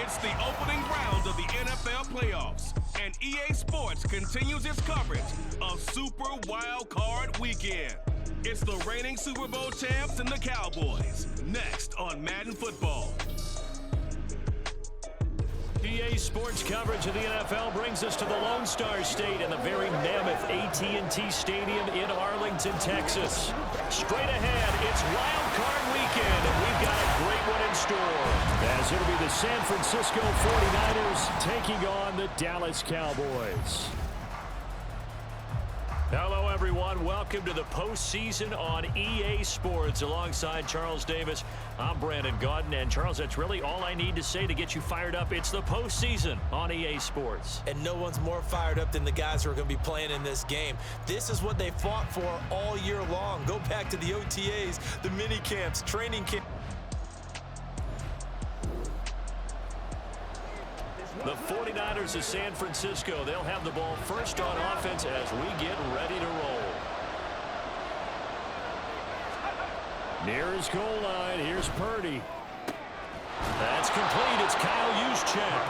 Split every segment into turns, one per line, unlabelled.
It's the opening round of the NFL playoffs, and EA Sports continues its coverage of Super Wild Card Weekend. It's the reigning Super Bowl champs and the Cowboys, next on Madden Football.
EA Sports coverage of the NFL brings us to the Lone Star State and the very mammoth AT&T Stadium in Arlington, Texas. Straight ahead, it's Wild Card Weekend, and we've got a great one in store, as it'll be the San Francisco 49ers taking on the Dallas Cowboys. Hello, everyone. Welcome to the postseason on EA Sports. Alongside Charles Davis, I'm Brandon Gaudin. And, Charles, that's really all I need to say to get you fired up. It's the postseason on EA Sports.
And no one's more fired up than the guys who are going to be playing in this game. This is what they fought for all year long. Go back to the OTAs, the mini camps, training camp.
The 49ers of San Francisco, they'll have the ball first on offense as we get ready to roll. Near his goal line, here's Purdy. That's complete. It's Kyle Juszczyk.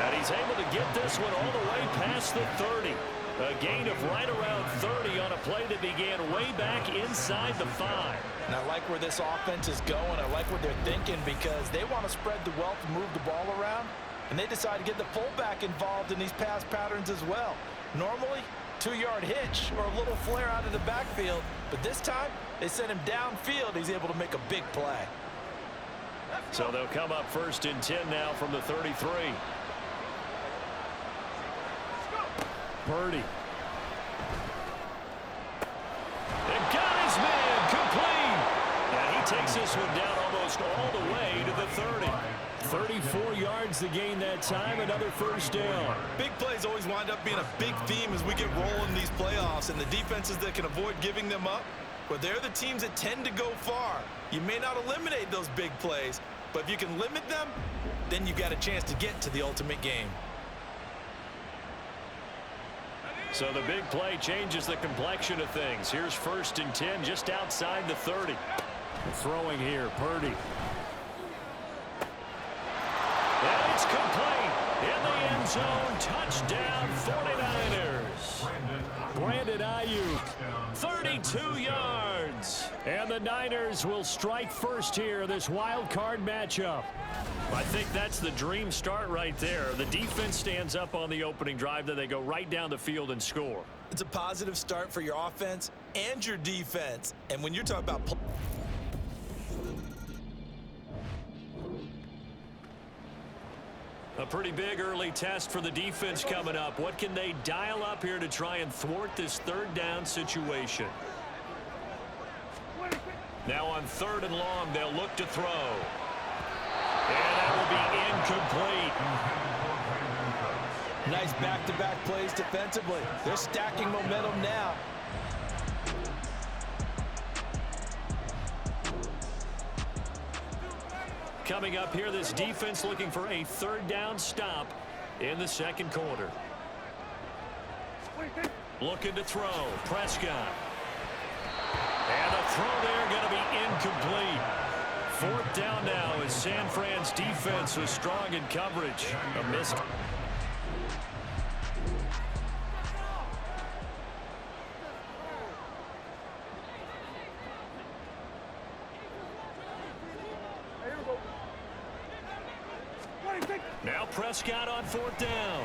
And he's able to get this one all the way past the 30. A gain of right around 30 on a play that began way back inside the 5.
And I like where this offense is going. I like what they're thinking because they want to spread the wealth and move the ball around. And they decide to get the fullback involved in these pass patterns as well. Normally, 2-yard hitch or a little flare out of the backfield. But this time, they send him downfield. He's able to make a big play.
So they'll come up first and 10 now from the 33. Purdy. And got his man complete. And he takes this one down almost all the way to the 30. 34 yards to gain that time, another first down.
Big plays always wind up being a big theme as we get rolling in these playoffs, and the defenses that can avoid giving them up, well, they're the teams that tend to go far. You may not eliminate those big plays, but if you can limit them, then you've got a chance to get to the ultimate game.
So the big play changes the complexion of things. Here's first and 10 just outside the 30. Throwing here, Purdy. And it's complete in the end zone. Touchdown, 49ers. Brandon Ayuk, 32 yards. And the Niners will strike first here, this wild card matchup. I think that's the dream start right there. The defense stands up on the opening drive, then they go right down the field and score.
It's a positive start for your offense and your defense. And when you're talking about
a pretty big early test for the defense coming up. What can they dial up here to try and thwart this third down situation? Now on 3rd and long, they'll look to throw. And that will be incomplete.
nice back-to-back plays defensively. They're stacking momentum now.
Coming up here, this defense looking for a 3rd down stop in the second quarter. Looking to throw. Prescott. And the throw there going to be incomplete. 4th down now as San Fran's defense was strong in coverage. A missed. Now Prescott on 4th down.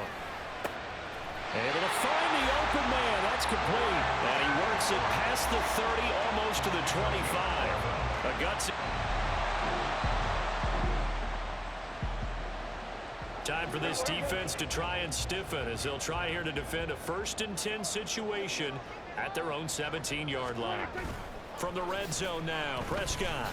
Able to find the open man. That's complete. And he works it past the 30, almost to the 25. A gutsy. Time for this defense to try and stiffen as they'll try here to defend a 1st and 10 situation at their own 17-yard line. From the red zone now, Prescott.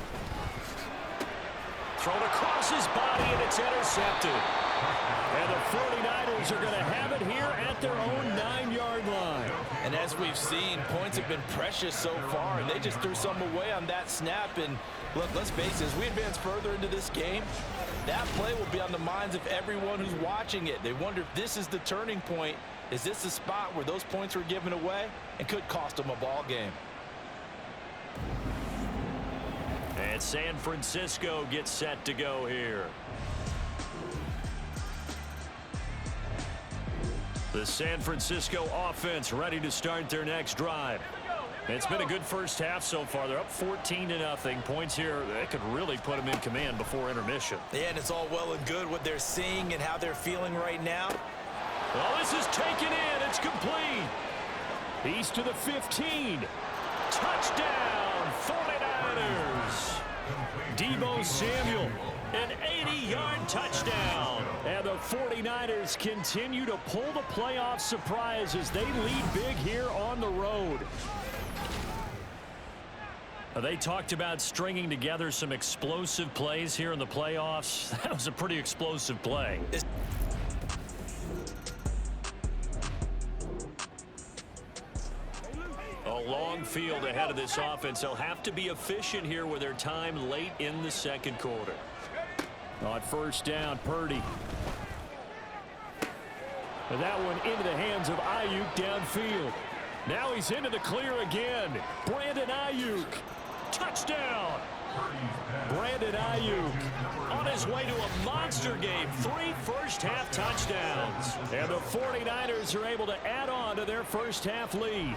Thrown across his body, and it's intercepted. And the 49ers are going to have it here at their own 9-yard line.
And as we've seen, points have been precious so far, and they just threw some away on that snap. And look, let's face it, as we advance further into this game, that play will be on the minds of everyone who's watching it. They wonder if this is the turning point. Is this the spot where those points were given away and could cost them a ball game?
And San Francisco gets set to go here. The San Francisco offense ready to start their next drive. It's been a good first half so far. They're up 14-0. Points here, that could really put them in command before intermission.
Yeah, and it's all well and good what they're seeing and how they're feeling right now.
Well, this is taken in. It's complete. He's to the 15. Touchdown, 49ers. Deebo Samuel, an 80-yard touchdown. And the 49ers continue to pull the playoff surprise as they lead big here on the road. They talked about stringing together some explosive plays here in the playoffs. That was a pretty explosive play. A long field ahead of this offense. They'll have to be efficient here with their time late in the second quarter. On first down, Purdy. And that one into the hands of Ayuk downfield. Now he's into the clear again. Brandon Ayuk. Touchdown. Brandon Ayuk on his way to a monster game. 3 first-half touchdowns. And the 49ers are able to add on to their first-half lead.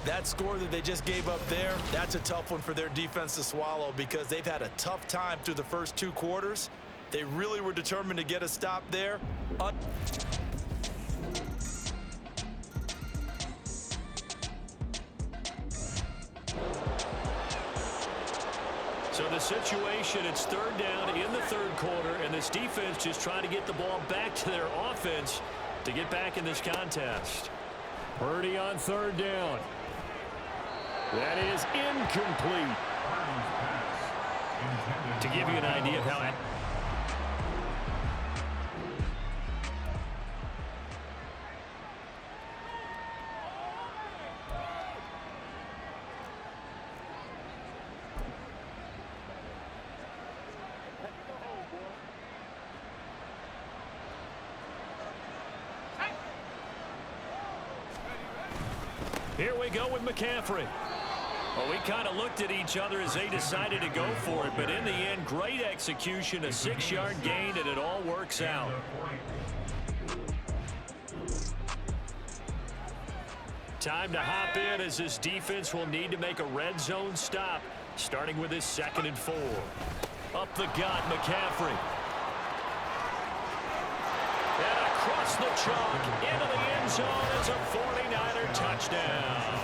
That score that they just gave up there, that's a tough one for their defense to swallow because they've had a tough time through the first 2 quarters. They really were determined to get a stop there.
So the situation, it's third down in the third quarter, and this defense just trying to get the ball back to their offense to get back in this contest. Purdy on third down. That is incomplete. To give you an idea of how... Here we go with McCaffrey. Well, we kind of looked at each other as they decided to go for it, but in the end, great execution, a 6-yard gain, and it all works out. Time to hop in as this defense will need to make a red zone stop, starting with his 2nd and 4. Up the gut, McCaffrey. And across the chalk, into the end zone, it's a 49er touchdown.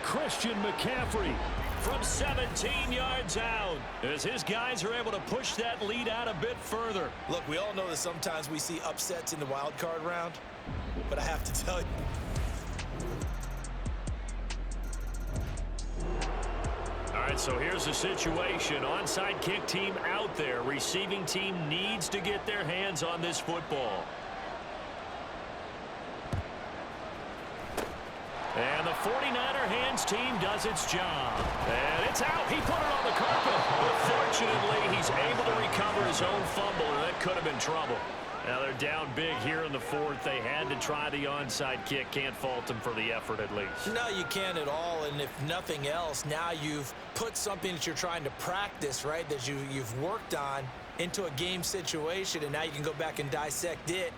Christian McCaffrey from 17 yards out as his guys are able to push that lead out a bit further.
Look, we all know that sometimes we see upsets in the wild card round, but I have to tell you.
All right, so here's the situation. Onside kick team out there. Receiving team needs to get their hands on this football. And the 49er hands team does its job. And it's out. He put it on the carpet. But fortunately, he's able to recover his own fumble, and that could have been trouble. Now they're down big here in the 4th. They had to try the onside kick. Can't fault them for the effort at least.
No, you can't at all. And if nothing else, now you've put something that you're trying to practice, right, that you've worked on into a game situation, and now you can go back and dissect it.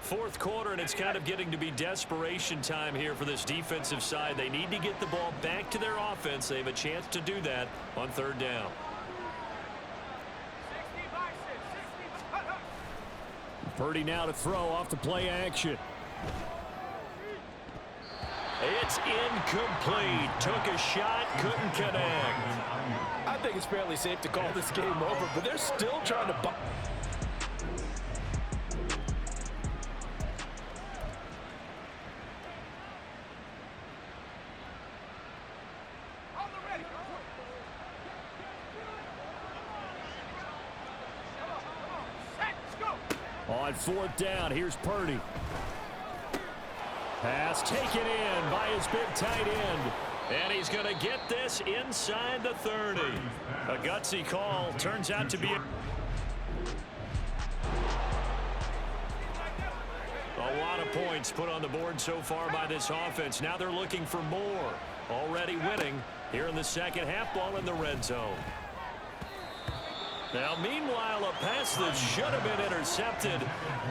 Fourth quarter, and it's kind of getting to be desperation time here for this defensive side. They need to get the ball back to their offense. They have a chance to do that on third down. Purdy now to throw off the play action. It's incomplete. Took a shot, couldn't connect.
I think it's fairly safe to call this game over, but they're still trying to...
On fourth down, here's Purdy. Pass taken in by his big tight end. And he's going to get this inside the 30. A gutsy call. Turns out to be a lot of points put on the board so far by this offense. Now they're looking for more. Already winning here in the second half, ball in the red zone. Now, meanwhile, a pass that should have been intercepted,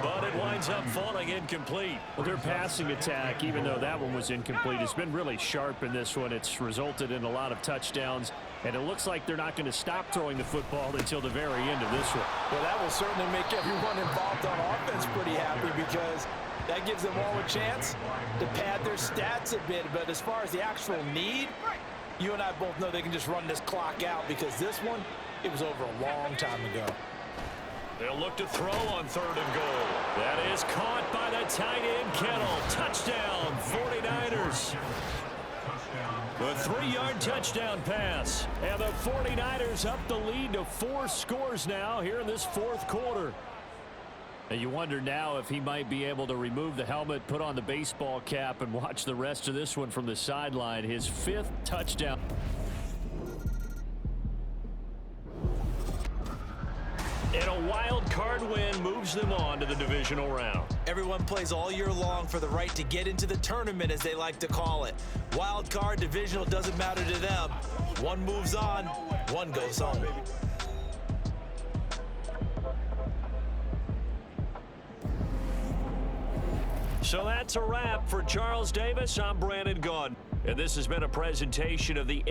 but it winds up falling incomplete. Well, their passing attack, even though that one was incomplete, has been really sharp in this one. It's resulted in a lot of touchdowns, and it looks like they're not going to stop throwing the football until the very end of this one.
Well, that will certainly make everyone involved on offense pretty happy because that gives them all a chance to pad their stats a bit. But as far as the actual need, you and I both know they can just run this clock out because this one, it was over a long time ago.
They'll look to throw on 3rd and goal. That is caught by the tight end, Kittle. Touchdown, 49ers. A 3-yard touchdown pass. And the 49ers up the lead to 4 scores now here in this 4th quarter. And you wonder now if he might be able to remove the helmet, put on the baseball cap, and watch the rest of this one from the sideline. His 5th touchdown. And a wild card win moves them on to the divisional round.
Everyone plays all year long for the right to get into the tournament, as they like to call it. Wild card, divisional, doesn't matter to them. One moves on, one goes home.
So that's a wrap for Charles Davis. I'm Brandon Gaudin. And this has been a presentation of the